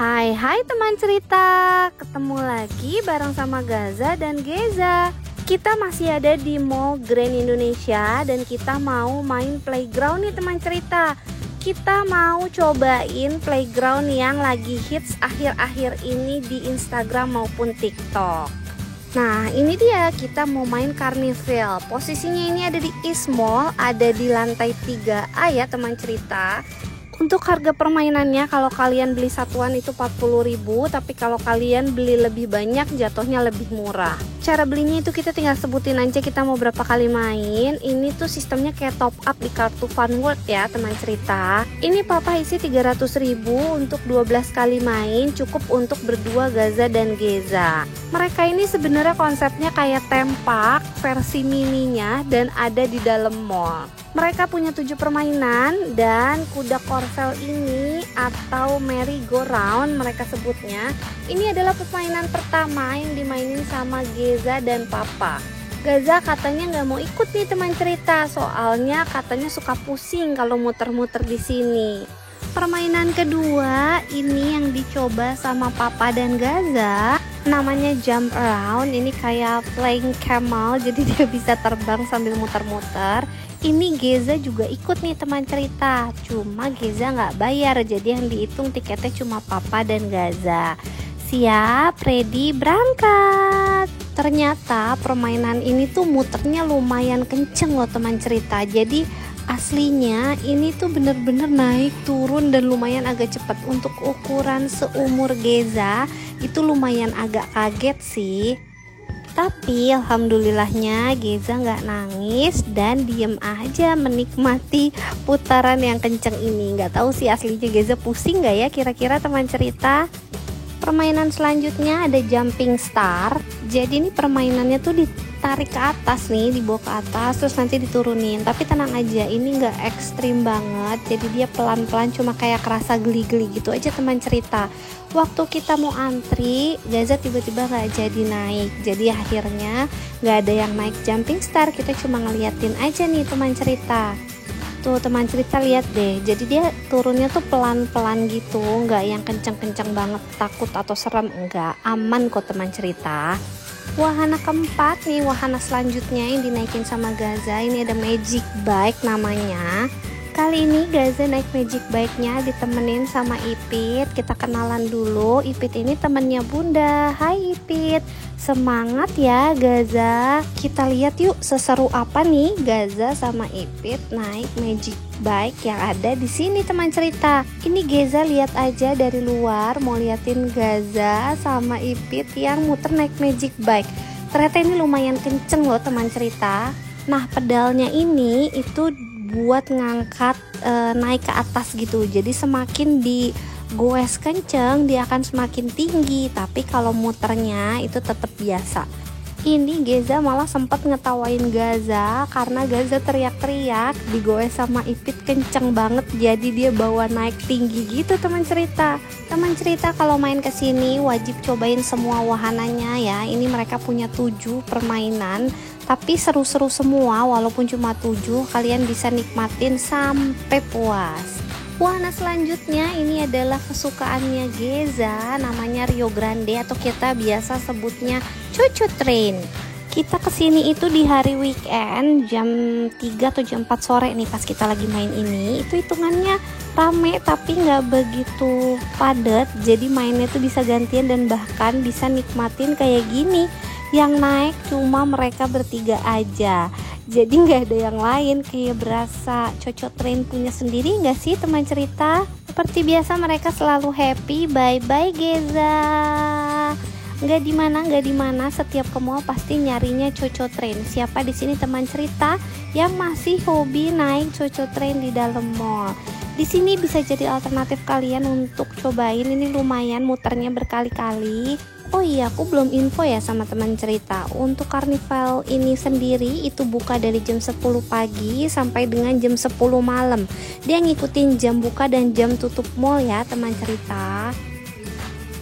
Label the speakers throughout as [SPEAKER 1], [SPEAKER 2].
[SPEAKER 1] Hai teman cerita, ketemu lagi bareng sama Gaza dan Geza. Kita masih ada di Mall Grand Indonesia dan kita mau main playground nih teman cerita. Kita mau cobain playground yang lagi hits akhir-akhir ini di Instagram maupun TikTok. Nah ini dia, kita mau main Carnival. Posisinya ini ada di East Mall, ada di lantai 3A ya teman cerita. Untuk harga permainannya kalau kalian beli satuan itu 40.000, tapi kalau kalian beli lebih banyak jatuhnya lebih murah. Cara belinya itu kita tinggal sebutin aja kita mau berapa kali main. Ini tuh sistemnya kayak top up di kartu Funworld ya teman cerita. Ini papa isi 300.000 untuk 12 kali main, cukup untuk berdua Gaza dan Geza. Mereka ini sebenarnya konsepnya kayak tempak versi mininya dan ada di dalam mall. Mereka punya 7 permainan dan kuda korsel ini atau merry-go-round mereka sebutnya. Ini adalah permainan pertama yang dimainin sama Geza dan Papa. Gaza katanya nggak mau ikut nih teman cerita, soalnya katanya suka pusing kalau muter-muter di sini. Permainan kedua ini yang dicoba sama Papa dan Gaza, namanya jump around. Ini kayak flying camel, jadi dia bisa terbang sambil muter-muter. Ini Geza juga ikut nih teman cerita, cuma Geza nggak bayar, jadi yang dihitung tiketnya cuma Papa dan Gaza. Siap, ready, berangkat. Ternyata permainan ini tuh muternya lumayan kenceng loh teman cerita. Jadi aslinya ini tuh bener-bener naik turun dan lumayan agak cepat. Untuk ukuran seumur Geza itu lumayan agak kaget sih. Tapi alhamdulillahnya Geza nggak nangis dan diem aja menikmati putaran yang kenceng ini. Nggak tahu sih aslinya Geza pusing nggak ya kira-kira teman cerita. Permainan selanjutnya ada jumping star. Jadi ini permainannya tuh ditarik ke atas nih, dibawa ke atas terus nanti diturunin. Tapi tenang aja, ini nggak ekstrim banget. Jadi dia pelan-pelan, cuma kayak kerasa geli-geli gitu aja teman cerita. Waktu kita mau antri, Gaza tiba-tiba nggak jadi naik. Jadi akhirnya nggak ada yang naik jumping star. Kita cuma ngeliatin aja nih teman cerita. Tuh teman cerita lihat deh, jadi dia turunnya tuh pelan-pelan gitu, nggak yang kenceng-kenceng banget takut atau serem, enggak, aman kok teman cerita. Wahana keempat nih, wahana selanjutnya yang dinaikin sama Gaza, ini ada magic bike namanya. Kali ini Gaza naik magic bike-nya ditemenin sama Ipit. Kita kenalan dulu. Ipit ini temennya Bunda. Hai Ipit, semangat ya Gaza. Kita lihat yuk seseru apa nih Gaza sama Ipit naik magic bike yang ada di sini teman cerita. Ini Gaza lihat aja dari luar, mau liatin Gaza sama Ipit yang muter naik magic bike. Ternyata ini lumayan kenceng loh teman cerita. Nah pedalnya ini itu buat ngangkat naik ke atas gitu. Jadi semakin digoes kenceng dia akan semakin tinggi, tapi kalau muternya itu tetap biasa. Ini Geza malah sempat ngetawain Gaza karena Gaza teriak-teriak digoes sama Ipit kenceng banget, jadi dia bawa naik tinggi gitu teman cerita. Teman cerita kalau main kesini wajib cobain semua wahananya ya. Ini mereka punya 7 permainan, tapi seru-seru semua. Walaupun cuma 7, kalian bisa nikmatin sampai puas. Wahana selanjutnya ini adalah kesukaannya Geza, namanya Rio Grande atau kita biasa sebutnya Cucu Train. Kita kesini itu di hari weekend jam 3 atau jam 4 sore nih pas kita lagi main ini. Itu hitungannya rame tapi nggak begitu padat, jadi mainnya tuh bisa gantian dan bahkan bisa nikmatin kayak gini. Yang naik cuma mereka bertiga aja, jadi nggak ada yang lain, kayak berasa Cocok Train punya sendiri nggak sih teman cerita. Seperti biasa mereka selalu happy. Bye bye Geza. Nggak di mana setiap ke mall pasti nyarinya Cocok Train. Siapa di sini teman cerita yang masih hobi naik Cocok Train di dalam mall? Di sini bisa jadi alternatif kalian untuk cobain. Ini lumayan muternya berkali-kali. Oh iya, aku belum info ya sama teman cerita. Untuk Carnival ini sendiri itu buka dari jam 10 pagi sampai dengan jam 10 malam. Dia ngikutin jam buka dan jam tutup mall ya teman cerita.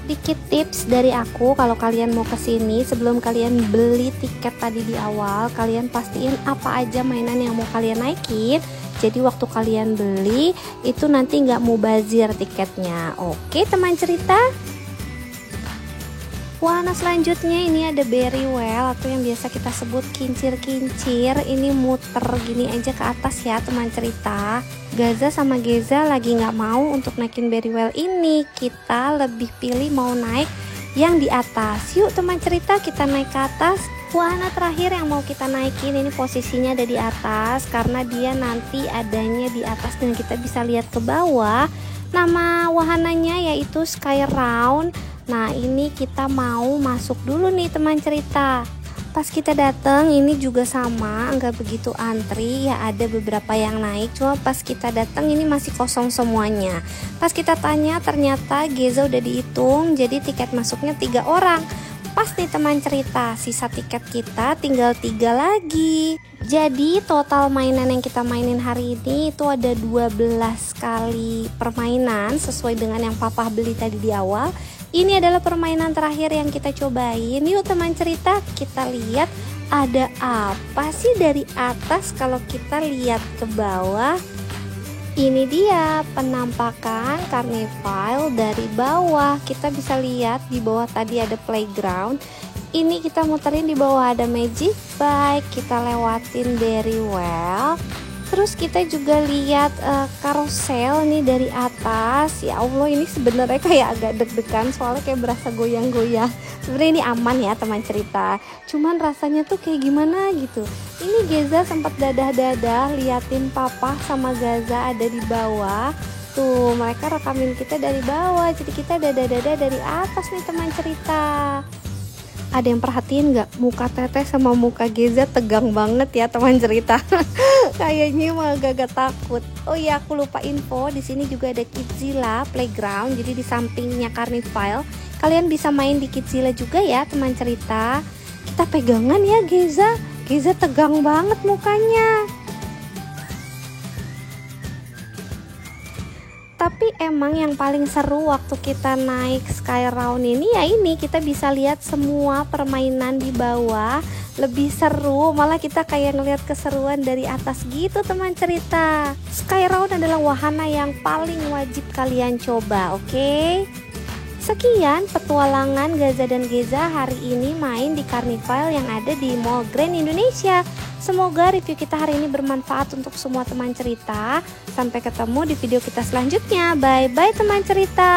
[SPEAKER 1] Sedikit tips dari aku, kalau kalian mau kesini sebelum kalian beli tiket tadi di awal, kalian pastiin apa aja mainan yang mau kalian naikin. Jadi waktu kalian beli itu nanti nggak mubazir tiketnya. Oke teman cerita. Wahana selanjutnya ini ada berry well atau yang biasa kita sebut kincir-kincir. Ini muter gini aja ke atas ya teman cerita. Gaza sama Geza lagi nggak mau untuk naikin berry well ini. Kita lebih pilih mau naik yang di atas. Yuk teman cerita, kita naik ke atas. Wahana terakhir yang mau kita naikin ini posisinya ada di atas karena dia nanti adanya di atas dan kita bisa lihat ke bawah. Nama wahananya yaitu Sky Round. Nah ini kita mau masuk dulu nih teman cerita. Pas kita datang ini juga sama, nggak begitu antri ya, ada beberapa yang naik, cuma pas kita datang ini masih kosong semuanya. Pas kita tanya ternyata Geza udah dihitung, jadi tiket masuknya 3 orang. Pas nih teman cerita, sisa tiket kita tinggal 3 lagi. Jadi total mainan yang kita mainin hari ini itu ada 12 kali permainan sesuai dengan yang papa beli tadi di awal. Ini adalah permainan terakhir yang kita cobain. Yuk teman cerita, kita lihat ada apa sih dari atas kalau kita lihat ke bawah. Ini dia penampakan karnival dari bawah. Kita bisa lihat di bawah tadi ada playground. Ini kita muterin di bawah ada magic bike. Kita lewatin berry well. Terus kita juga lihat karusel nih dari atas. Ya Allah, ini sebenarnya kayak agak deg-degan soalnya kayak berasa goyang-goyang. Sebenarnya ini aman ya teman cerita, cuman rasanya tuh kayak gimana gitu. Ini Geza sempat dadah-dadah liatin papa sama Gaza ada di bawah. Tuh mereka rekamin kita dari bawah, jadi kita dadah-dadah dari atas nih teman cerita. Ada yang perhatiin nggak muka Teteh sama muka Geza tegang banget ya teman cerita. Kayaknya mah agak takut. Oh iya, aku lupa info, di sini juga ada Kidzilla Playground. Jadi di sampingnya karnival, kalian bisa main di Kidzilla juga ya teman cerita. Kita pegangan ya Geza. Geza tegang banget mukanya. Tapi emang yang paling seru waktu kita naik Sky Round ini ya ini, kita bisa lihat semua permainan di bawah. Lebih seru, malah kita kayak ngelihat keseruan dari atas gitu teman cerita. Sky Round adalah wahana yang paling wajib kalian coba, oke? Sekian petualangan Gaza dan Geza hari ini main di karnival yang ada di Mall Grand Indonesia. Semoga review kita hari ini bermanfaat untuk semua teman cerita. Sampai ketemu di video kita selanjutnya. Bye bye teman cerita.